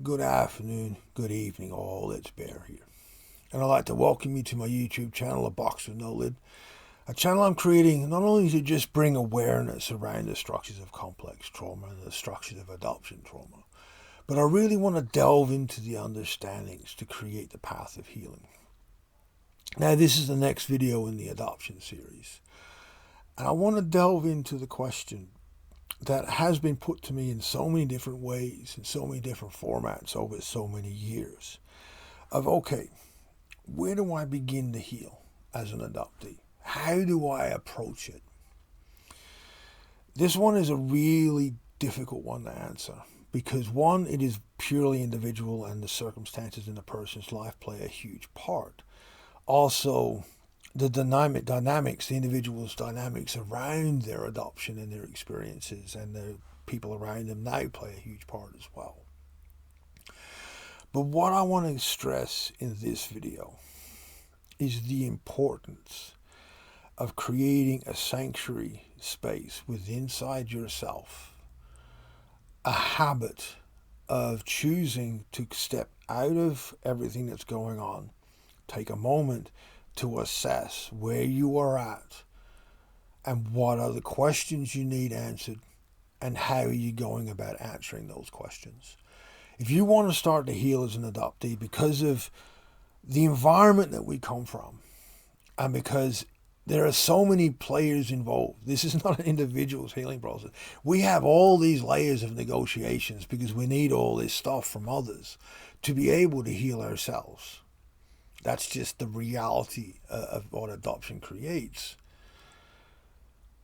good afternoon, good evening, all. It's Bear here. And I'd like to welcome you to my YouTube channel, A Box with No Lid. A channel I'm creating not only to just bring awareness around the structures of complex trauma and the structures of adoption trauma, but I really want to delve into the understandings to create the path of healing. Now, this is the next video in the adoption series. And I want to delve into the question that has been put to me in so many different ways, in so many different formats over so many years, of okay, where do I begin to heal as an adoptee? How do I approach it? This one is a really difficult one to answer because one, it is purely individual and the circumstances in a person's life play a huge part. Also, the dynamics, the individual's dynamics around their adoption and their experiences and the people around them now play a huge part as well. But what I want to stress in this video is the importance of creating a sanctuary space within inside yourself, a habit of choosing to step out of everything that's going on, take a moment to assess where you are at and what are the questions you need answered and how are you going about answering those questions. If you want to start to heal as an adoptee because of the environment that we come from and because there are so many players involved, this is not an individual's healing process. We have all these layers of negotiations because we need all this stuff from others to be able to heal ourselves. That's just the reality of what adoption creates.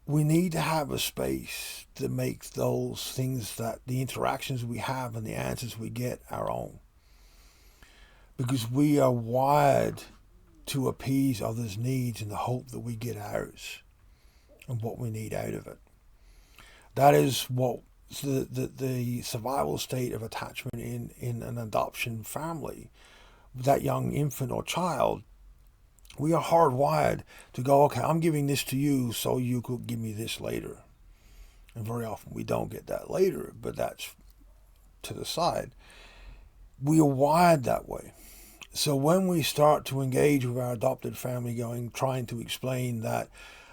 We need to have a space to make those things, that the interactions we have and the answers we get, our own. Because we are wired to appease others' needs in the hope that we get ours and what we need out of it. That is what the survival state of attachment in an adoption family, that young infant or child. We are hardwired to go, okay, I'm giving this to you so you could give me this later. And very often we don't get that later, but that's to the side. We are wired that way. So when we start to engage with our adopted family, trying to explain that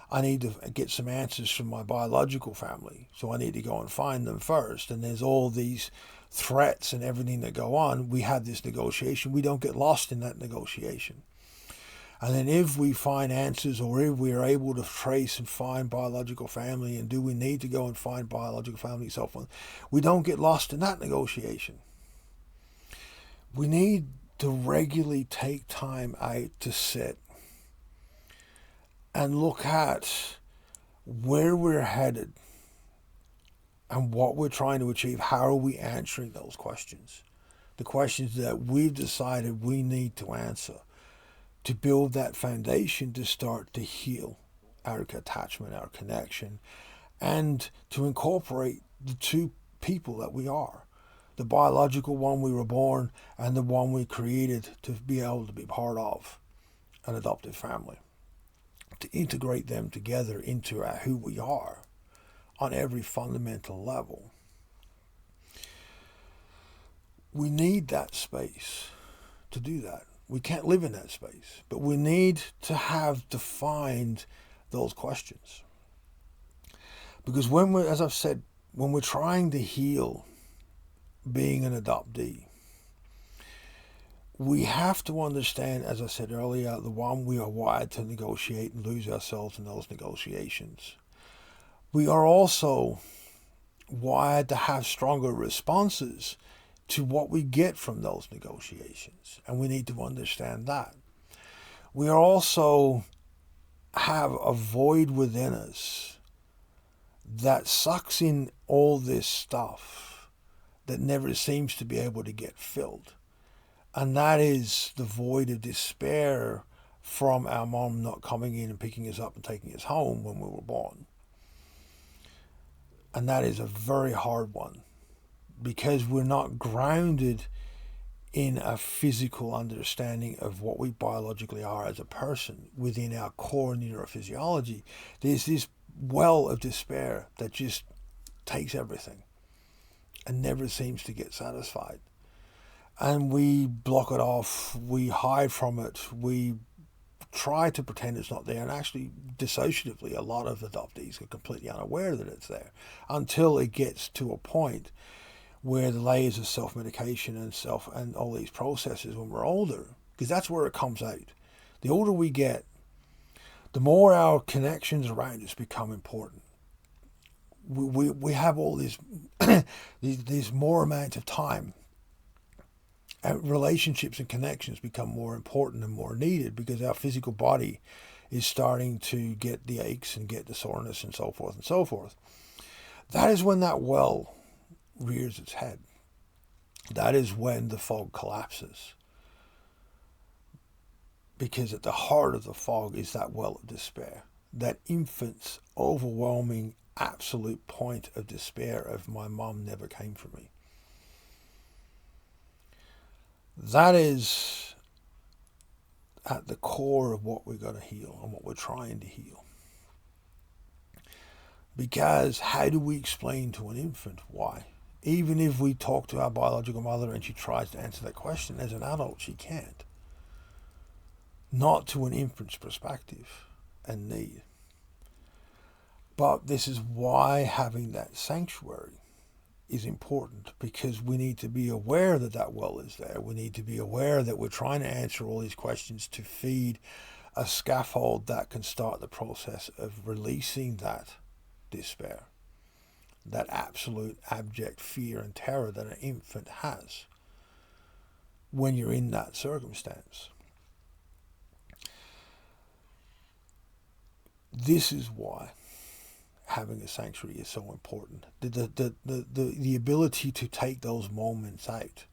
I need to get some answers from my biological family, so I need to go and find them first, and there's all these threats and everything that go on, we have this negotiation. We don't get lost in that negotiation. And then if we find answers, or if we are able to trace and find biological family, and do we need to go and find biological family and so forth, we don't get lost in that negotiation. We need to regularly take time out to sit and look at where we're headed and what we're trying to achieve. How are we answering those questions? The questions that we've decided we need to answer to build that foundation to start to heal our attachment, our connection, and to incorporate the two people that we are. The biological one we were born and the one we created to be able to be part of an adoptive family. To integrate them together into who we are on every fundamental level. We need that space to do that. We can't live in that space, but we need to have defined those questions. Because as I've said, when we're trying to heal being an adoptee, we have to understand, as I said earlier, the one, we are wired to negotiate and lose ourselves in those negotiations. We are also wired to have stronger responses to what we get from those negotiations, and we need to understand that. We are also have a void within us that sucks in all this stuff that never seems to be able to get filled. And that is the void of despair from our mom not coming in and picking us up and taking us home when we were born. And that is a very hard one because we're not grounded in a physical understanding of what we biologically are as a person within our core neurophysiology. There's this well of despair that just takes everything and never seems to get satisfied. and we block it off, we hide from it, we try to pretend it's not there, and actually, dissociatively, a lot of adoptees are completely unaware that it's there until it gets to a point where the layers of self-medication and all these processes when we're older, because that's where it comes out. The older we get, the more our connections around us become important. We have all this these more amount of time. Relationships and connections become more important and more needed because our physical body is starting to get the aches and get the soreness and so forth and so forth. That is when that well rears its head. That is when the fog collapses. Because at the heart of the fog is that well of despair. That infant's overwhelming, absolute point of despair of my mom never came for me. That is at the core of what we're going to heal and what we're trying to heal. Because how do we explain to an infant why? Even if we talk to our biological mother and she tries to answer that question, as an adult, she can't. Not to an infant's perspective and need. But this is why having that sanctuary is important, because we need to be aware that that well is there. We need to be aware that we're trying to answer all these questions to feed a scaffold that can start the process of releasing that despair, that absolute abject fear and terror that an infant has when you're in that circumstance. This is why having a sanctuary is so important. The ability to take those moments out.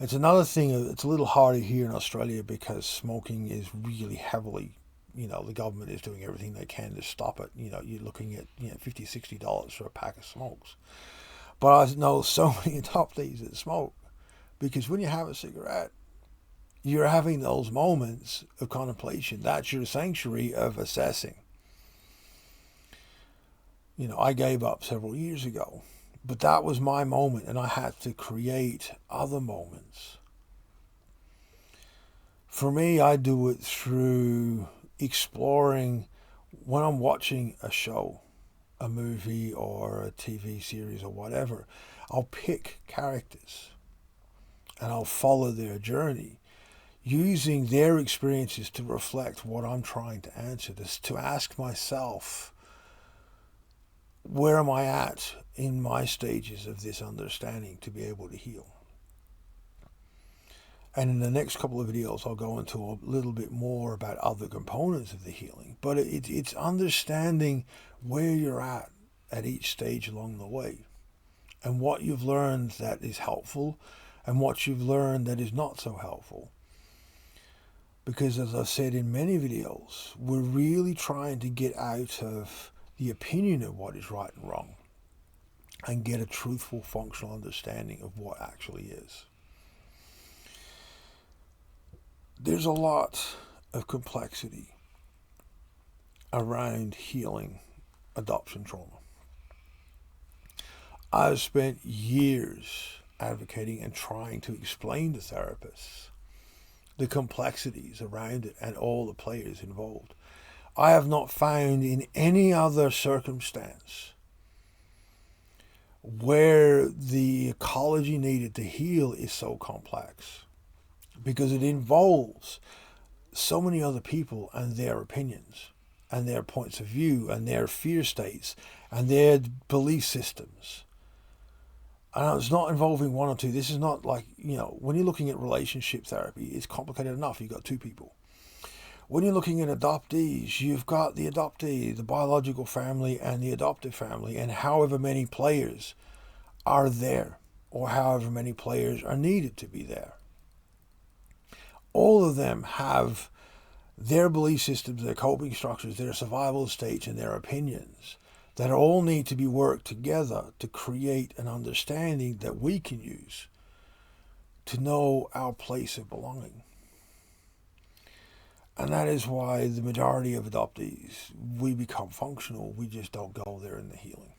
It's another thing, it's a little harder here in Australia because smoking is really heavily, the government is doing everything they can to stop it. You're looking at $50, $60 for a pack of smokes. But I know so many adoptees that smoke, because when you have a cigarette, you're having those moments of contemplation. That's your sanctuary of assessing. I gave up several years ago, but that was my moment, and I had to create other moments. For me, I do it through exploring when I'm watching a show, a movie or a TV series or whatever. I'll pick characters and I'll follow their journey, using their experiences to reflect what I'm trying to answer, to ask myself, where am I at in my stages of this understanding to be able to heal? And in the next couple of videos, I'll go into a little bit more about other components of the healing. But it's understanding where you're at each stage along the way, and what you've learned that is helpful and what you've learned that is not so helpful. Because as I've said in many videos, we're really trying to get out of the opinion of what is right and wrong and get a truthful, functional understanding of what actually is. There's a lot of complexity around healing adoption trauma. I've spent years advocating and trying to explain to therapists the complexities around it and all the players involved. I have not found in any other circumstance where the ecology needed to heal is so complex, because it involves so many other people and their opinions and their points of view and their fear states and their belief systems. And it's not involving one or two. This is not like, when you're looking at relationship therapy, it's complicated enough. You've got two people. When you're looking at adoptees, you've got the adoptee, the biological family, and the adoptive family, and however many players are there, or however many players are needed to be there. All of them have their belief systems, their coping structures, their survival states, and their opinions that all need to be worked together to create an understanding that we can use to know our place of belonging. And that is why the majority of adoptees, we become functional. We just don't go there in the healing.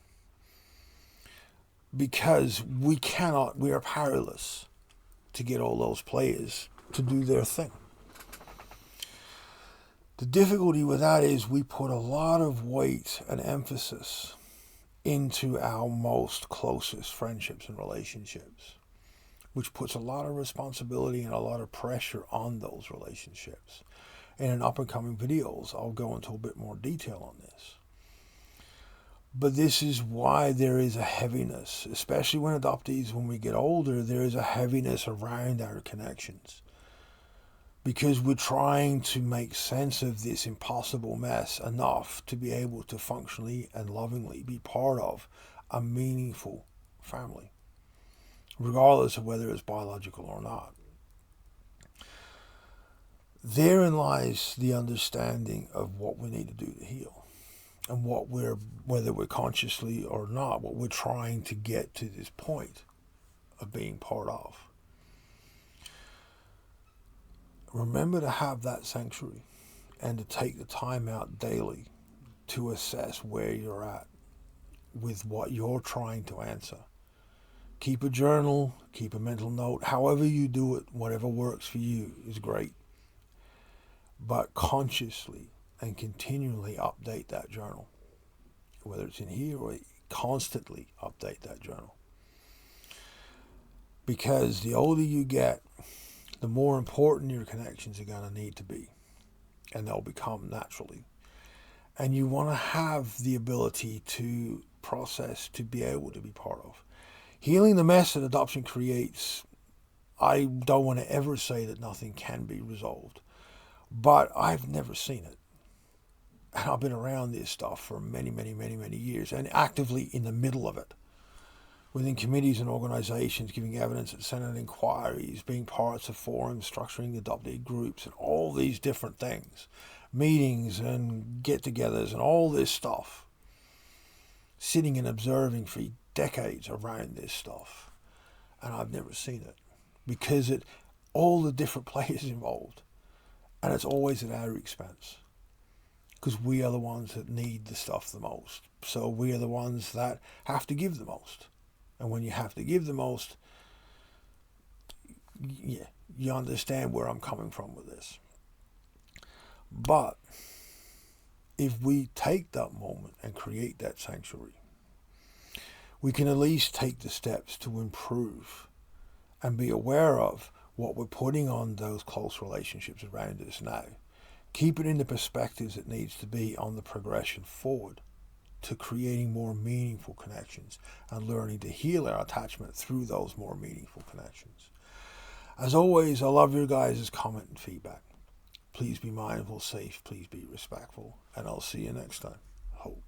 Because we are powerless to get all those players to do their thing. The difficulty with that is we put a lot of weight and emphasis into our most closest friendships and relationships, which puts a lot of responsibility and a lot of pressure on those relationships. And in up and coming videos, I'll go into a bit more detail on this. But this is why there is a heaviness, especially when adoptees, when we get older, there is a heaviness around our connections. Because we're trying to make sense of this impossible mess enough to be able to functionally and lovingly be part of a meaningful family, regardless of whether it's biological or not. Therein lies the understanding of what we need to do to heal. And whether we're consciously or not, what we're trying to get to this point of being part of. Remember to have that sanctuary and to take the time out daily to assess where you're at with what you're trying to answer. Keep a journal, keep a mental note, however you do it, whatever works for you is great. But consciously and continually update that journal, whether it's in here or constantly update that journal. Because the older you get, the more important your connections are going to need to be, and they'll become naturally. And you want to have the ability to process, to be able to be part of. Healing the mess that adoption creates, I don't want to ever say that nothing can be resolved, but I've never seen it. And I've been around this stuff for many, many, many, many years, and actively in the middle of it. Within committees and organizations, giving evidence at Senate inquiries, being parts of forums, structuring adoptee groups, and all these different things. Meetings and get-togethers and all this stuff. Sitting and observing for decades around this stuff. And I've never seen it. Because all the different players involved. And it's always at our expense. Because we are the ones that need the stuff the most. So we are the ones that have to give the most. And when you have to give the most, yeah, you understand where I'm coming from with this. But if we take that moment and create that sanctuary, we can at least take the steps to improve and be aware of what we're putting on those close relationships around us now. Keep it in the perspectives it needs to be on the progression forward to creating more meaningful connections and learning to heal our attachment through those more meaningful connections. As always, I love your guys' comment and feedback. Please be mindful, safe, please be respectful, and I'll see you next time. Hope.